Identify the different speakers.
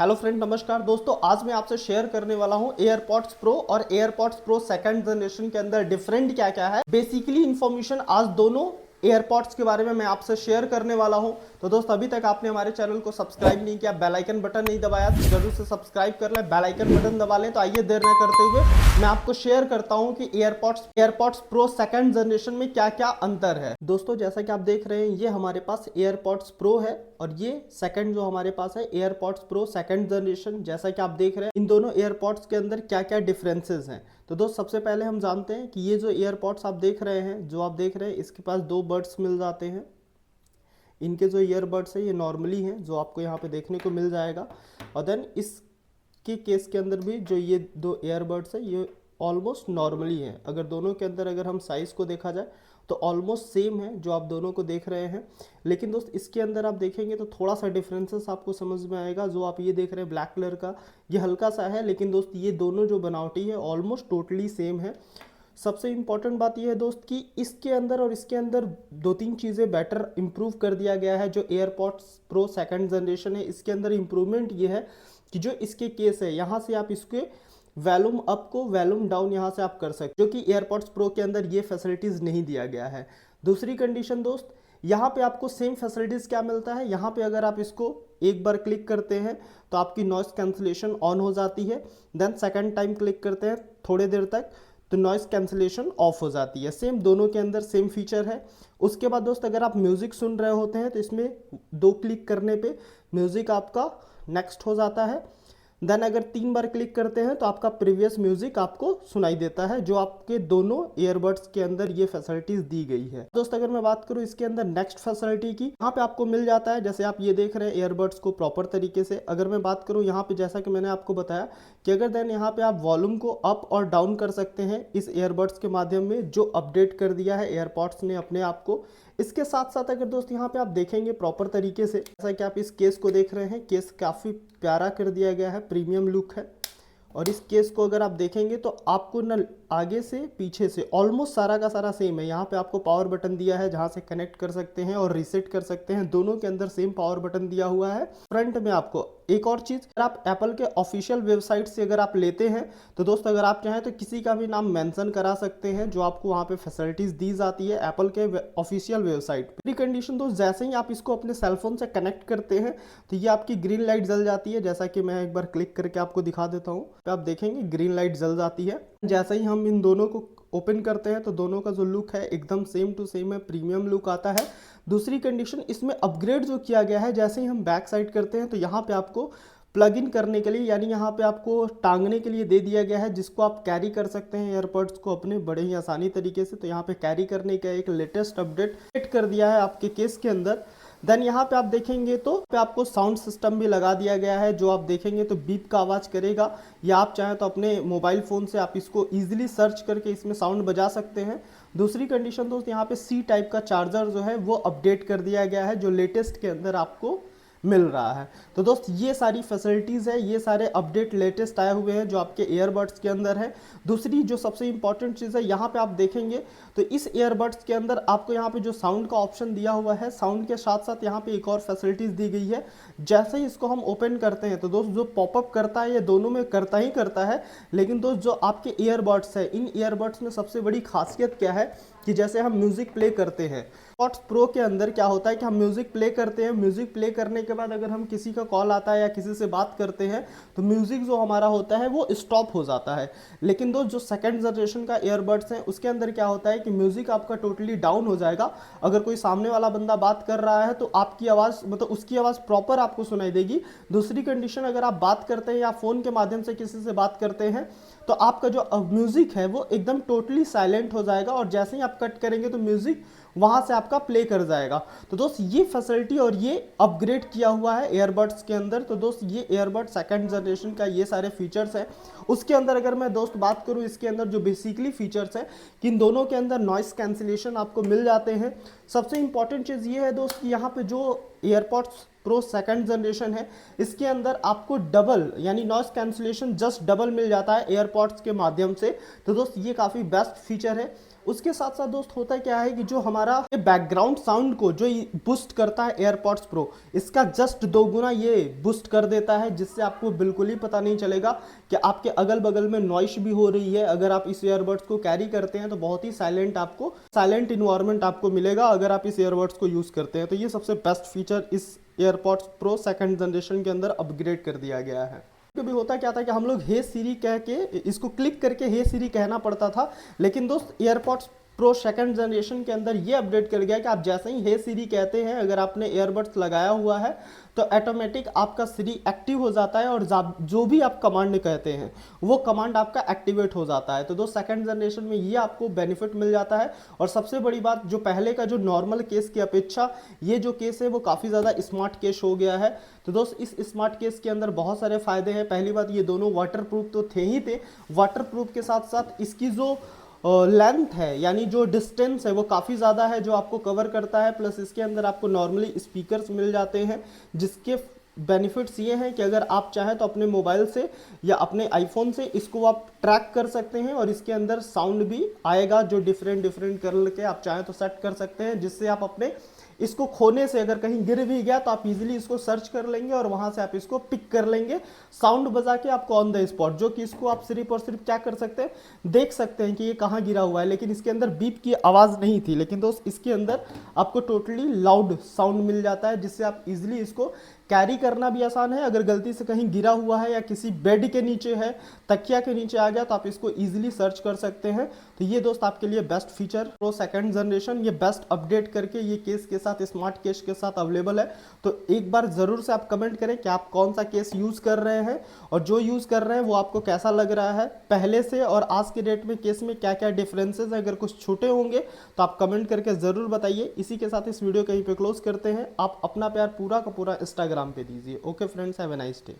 Speaker 1: Hello friend, नमस्कार दोस्तों। आज मैं आपसे शेयर करने वाला हूं एयरपॉड्स प्रो और एयरपॉड्स प्रो सेकंड जनरेशन के अंदर डिफरेंट क्या क्या है। बेसिकली इंफॉर्मेशन आज दोनों एयरपॉड्स के बारे में मैं आपसे शेयर करने वाला हूं। तो दोस्त, अभी तक आपने हमारे चैनल को सब्सक्राइब नहीं किया, बेल आइकन बटन नहीं दबाया तो जरूर से सब्सक्राइब कर लें, बेल आइकन बटन दबा लें। तो आइए देर न करते हुए मैं आपको शेयर करता हूं कि एयरपॉड्स प्रो सेकंड जनरेशन में क्या क्या अंतर है। दोस्तों, जैसा कि आप देख रहे हैं, ये हमारे पास एयरपॉड्स प्रो है और ये सेकंड जो हमारे पास है एयरपॉड्स प्रो सेकंड जनरेशन। जैसा कि आप देख रहे हैं, इन दोनों एयरपॉड्स के अंदर क्या क्या डिफरेंसेस हैं। तो दोस्त, सबसे पहले हम जानते हैं कि ये जो एयरपॉड्स आप देख रहे हैं, इसके पास दो बड्स मिल जाते हैं। इनके जो ईयरबड्स है ये नॉर्मली हैं, जो आपको यहाँ पे देखने को मिल जाएगा। और देन इसके केस के अंदर भी जो ये दो ईयरबड्स है ये ऑलमोस्ट नॉर्मली हैं। अगर दोनों के अंदर अगर हम साइज़ को देखा जाए तो ऑलमोस्ट सेम है जो आप दोनों को देख रहे हैं। लेकिन दोस्त, इसके अंदर आप देखेंगे तो थोड़ा सा डिफरेंसेस आपको समझ में आएगा। जो आप ये देख रहे हैं ब्लैक कलर का, ये हल्का सा है, लेकिन दोस्त ये दोनों जो बनावटी है ऑलमोस्ट टोटली सेम है। सबसे इम्पॉर्टेंट बात यह है दोस्त कि इसके अंदर और इसके अंदर दो तीन चीज़ें बेटर इंप्रूव कर दिया गया है। जो एयरपॉड्स प्रो सेकंड जनरेशन है, इसके अंदर इम्प्रूवमेंट ये है कि जो इसके केस है, यहाँ से आप इसके वॉल्यूम अप को वॉल्यूम डाउन यहाँ से आप कर सकते हो, जो कि एयरपॉड्स प्रो के अंदर ये फैसिलिटीज़ नहीं दिया गया है। दूसरी कंडीशन दोस्त, यहाँ पे आपको सेम फैसिलिटीज़ क्या मिलता है, यहाँ पे अगर आप इसको एक बार क्लिक करते हैं तो आपकी नॉइस कैंसिलेशन ऑन हो जाती है। देन सेकंड टाइम क्लिक करते हैं थोड़ी देर तक तो नॉइस कैंसिलेशन ऑफ हो जाती है। सेम दोनों के अंदर सेम फीचर है। उसके बाद दोस्त, अगर आप म्यूज़िक सुन रहे होते हैं तो इसमें दो क्लिक करने पे म्यूज़िक आपका नेक्स्ट हो जाता है। देन अगर तीन बार क्लिक करते हैं तो आपका प्रीवियस म्यूजिक आपको सुनाई देता है, जो आपके दोनों ईयरबड्स के अंदर ये फैसिलिटीज दी गई है। दोस्त, अगर मैं बात करूं इसके अंदर नेक्स्ट फैसिलिटी की, यहाँ पे आपको मिल जाता है, जैसे आप ये देख रहे हैं ईयरबड्स को प्रॉपर तरीके से। अगर मैं बात करूं यहाँ पे, जैसा कि मैंने आपको बताया कि अगर देन यहाँ पे आप वॉल्यूम को अप और डाउन कर सकते हैं इस ईयरबड्स के माध्यम में, जो अपडेट कर दिया है एयरपॉड्स ने अपने आप को। इसके साथ साथ अगर दोस्त यहाँ पे आप देखेंगे प्रॉपर तरीके से, जैसा कि आप इस केस को देख रहे हैं, केस काफ़ी प्यारा कर दिया गया है, प्रीमियम लुक है। और इस केस को अगर आप देखेंगे तो आपको न आगे से पीछे से ऑलमोस्ट सारा का सारा सेम है। यहाँ पे आपको पावर बटन दिया है जहाँ से कनेक्ट कर सकते हैं और रीसेट कर सकते हैं। दोनों के अंदर सेम पावर बटन दिया हुआ है। फ्रंट में आपको एक और चीज़, अगर आप एप्पल के ऑफिशियल वेबसाइट से अगर आप लेते हैं तो दोस्त, अगर आप चाहें तो किसी का भी नाम मेंशन करा सकते हैं, जो आपको वहाँ पे फैसिलिटीज़ दी जाती है एप्पल के ऑफिशियल वेबसाइट पर। प्री कंडीशन दोस्त, जैसे ही आप इसको अपने सेलफोन से कनेक्ट करते हैं तो ये आपकी ग्रीन लाइट जल जाती है। जैसा कि मैं एक बार क्लिक करके आपको दिखा देता हूँ, तो आप देखेंगे ग्रीन लाइट जल जाती है। जैसे ही हम इन दोनों को ओपन करते हैं तो दोनों का जो लुक है एकदम सेम टू सेम है, प्रीमियम लुक आता है। दूसरी कंडीशन, इसमें अपग्रेड जो किया गया है, जैसे ही हम बैक साइड करते हैं तो यहाँ पे आपको प्लग इन करने के लिए, यानी यहाँ पे आपको टांगने के लिए दे दिया गया है, जिसको आप कैरी कर सकते हैं एयरपॉड्स को अपने बड़े ही आसानी तरीके से। तो यहाँ पे कैरी करने का एक लेटेस्ट अपडेट कर दिया है आपके केस के अंदर। देन यहाँ पे आप देखेंगे तो पे आपको साउंड सिस्टम भी लगा दिया गया है, जो आप देखेंगे तो बीप का आवाज़ करेगा, या आप चाहें तो अपने मोबाइल फ़ोन से आप इसको इजीली सर्च करके इसमें साउंड बजा सकते हैं। दूसरी कंडीशन दोस्त, यहाँ पे सी टाइप का चार्जर जो है वो अपडेट कर दिया गया है, जो लेटेस्ट के अंदर आपको मिल रहा है। तो दोस्त, ये सारी फैसिलिटीज़ है, ये सारे अपडेट लेटेस्ट आए हुए हैं जो आपके ईयरबड्स के अंदर है। दूसरी जो सबसे इंपॉर्टेंट चीज़ है, यहाँ पे आप देखेंगे तो इस ईयरबड्स के अंदर आपको यहाँ पे जो साउंड का ऑप्शन दिया हुआ है, साउंड के साथ साथ यहाँ पे एक और फैसिलिटीज़ दी गई है। जैसे ही इसको हम ओपन करते हैं तो दोस्त, जो पॉपअप करता है ये दोनों में करता ही करता है। लेकिन दोस्त, जो आपके ईयरबड्स है, इन ईयरबड्स में सबसे बड़ी खासियत क्या है कि जैसे हम म्यूज़िक प्ले करते हैं, एयरपॉड्स प्रो के अंदर क्या होता है कि हम म्यूज़िक प्ले करते हैं, म्यूज़िक प्ले करने के बाद अगर हम किसी का कॉल आता है या किसी से बात करते हैं तो म्यूज़िक जो हमारा होता है वो स्टॉप हो जाता है। लेकिन दोस्त, जो सेकंड जनरेशन का ईयरबड्स हैं उसके अंदर क्या होता है कि म्यूज़िक आपका टोटली डाउन हो जाएगा। अगर कोई सामने वाला बंदा बात कर रहा है तो आपकी आवाज़, मतलब उसकी आवाज़ प्रॉपर आपको सुनाई देगी। दूसरी कंडीशन, अगर आप बात करते हैं या फ़ोन के माध्यम से किसी से बात करते हैं तो आपका जो म्यूज़िक है वो एकदम टोटली साइलेंट हो जाएगा, और जैसे ही आप कट करेंगे तो म्यूज़िक वहाँ से आपका प्ले कर जाएगा। तो दोस्त, ये फैसिलिटी और ये अपग्रेड किया हुआ है एयरबड्स के अंदर। तो दोस्त, ये एयरबड सेकंड जनरेशन का ये सारे फीचर्स हैं। उसके अंदर अगर मैं दोस्त बात करूँ, इसके अंदर जो बेसिकली फीचर्स है कि इन दोनों के अंदर नॉइस कैंसिलेशन आपको मिल जाते हैं। सबसे इंपॉर्टेंट चीज़ ये है दोस्त कि यहाँ पे जो एयरपॉड्स प्रो सेकंड जनरेशन है, इसके अंदर आपको डबल, यानी नॉइस कैंसिलेशन जस्ट डबल मिल जाता है एयरपॉड्स के माध्यम से। तो दोस्त, ये काफ़ी बेस्ट फीचर है। उसके साथ साथ दोस्त होता क्या है कि जो हमारा बैकग्राउंड साउंड को जो बूस्ट करता है एयरपॉड्स प्रो, इसका जस्ट 2 गुना ये बूस्ट कर देता है, जिससे आपको बिल्कुल ही पता नहीं चलेगा कि आपके अगल बगल में नॉइस भी हो रही है। अगर आप इस ईयरबड्स को कैरी करते हैं तो बहुत ही साइलेंट इन्वायरमेंट आपको मिलेगा अगर आप इस ईयरबड्स को यूज करते हैं। तो ये सबसे बेस्ट फीचर इस एयरपॉड्स प्रो सेकंड जनरेशन के अंदर अपग्रेड कर दिया गया है। कभी होता क्या था कि हम लोग हे सीरी कह के इसको क्लिक करके हे सीरी कहना पड़ता था, लेकिन दोस्त एयरपॉड्स प्रो सेकंड जनरेशन के अंदर ये अपडेट कर गया कि आप जैसे ही हे सीरी कहते हैं, अगर आपने एयरबड्स लगाया हुआ है तो ऑटोमेटिक आपका सीरी एक्टिव हो जाता है और जो भी आप कमांड कहते हैं वो कमांड आपका एक्टिवेट हो जाता है। तो दोस्त सेकंड जनरेशन में ये आपको बेनिफिट मिल जाता है। और सबसे बड़ी बात, जो पहले का जो नॉर्मल केस की अपेक्षा ये जो केस है वो काफ़ी ज़्यादा स्मार्ट केस हो गया है। तो दोस्त इस स्मार्ट केस के अंदर बहुत सारे फायदे हैं। पहली बात, ये दोनों वाटर प्रूफ तो थे ही थे, वाटर प्रूफ के साथ साथ इसकी जो लेंथ है यानी जो डिस्टेंस है वो काफ़ी ज़्यादा है जो आपको कवर करता है। प्लस इसके अंदर आपको नॉर्मली स्पीकर्स मिल जाते हैं, जिसके बेनिफिट्स ये हैं कि अगर आप चाहें तो अपने मोबाइल से या अपने आईफोन से इसको आप ट्रैक कर सकते हैं और इसके अंदर साउंड भी आएगा जो डिफरेंट कलर के आप चाहें तो सेट कर सकते हैं, जिससे आप अपने इसको खोने से अगर कहीं गिर भी गया तो आप इजीली इसको सर्च कर लेंगे और वहां से आप इसको पिक कर लेंगे साउंड बजा के आपको ऑन द स्पॉट, जो कि इसको आप सिर्फ और सिर्फ क्या कर सकते हैं, देख सकते हैं कि ये कहाँ गिरा हुआ है। लेकिन इसके अंदर बीप की आवाज़ नहीं थी, लेकिन दोस्त इसके अंदर आपको टोटली लाउड साउंड मिल जाता है, जिससे आप इजीली इसको कैरी करना भी आसान है। अगर गलती से कहीं गिरा हुआ है या किसी बेड के नीचे है, तकिया के नीचे आ गया, तो आप इसको इजीली सर्च कर सकते हैं। तो ये दोस्त आपके लिए best feature pro second generation ये बेस्ट अपडेट करके ये केस के साथ स्मार्ट केस के साथ अवेलेबल है। तो एक बार ज़रूर से आप कमेंट करें कि आप कौन सा केस यूज़ कर रहे हैं और जो यूज़ कर रहे हैं वो आपको कैसा लग रहा है, पहले से और आज के डेट में केस में क्या क्या डिफरेंसेस है। अगर कुछ छोटे होंगे तो आप कमेंट करके ज़रूर बताइए। इसी के साथ इस वीडियो कहीं पे क्लोज करते हैं। आप अपना प्यार पूरा का पूरा इंस्टाग्राम पे दीजिए। Okay friends, have a nice day.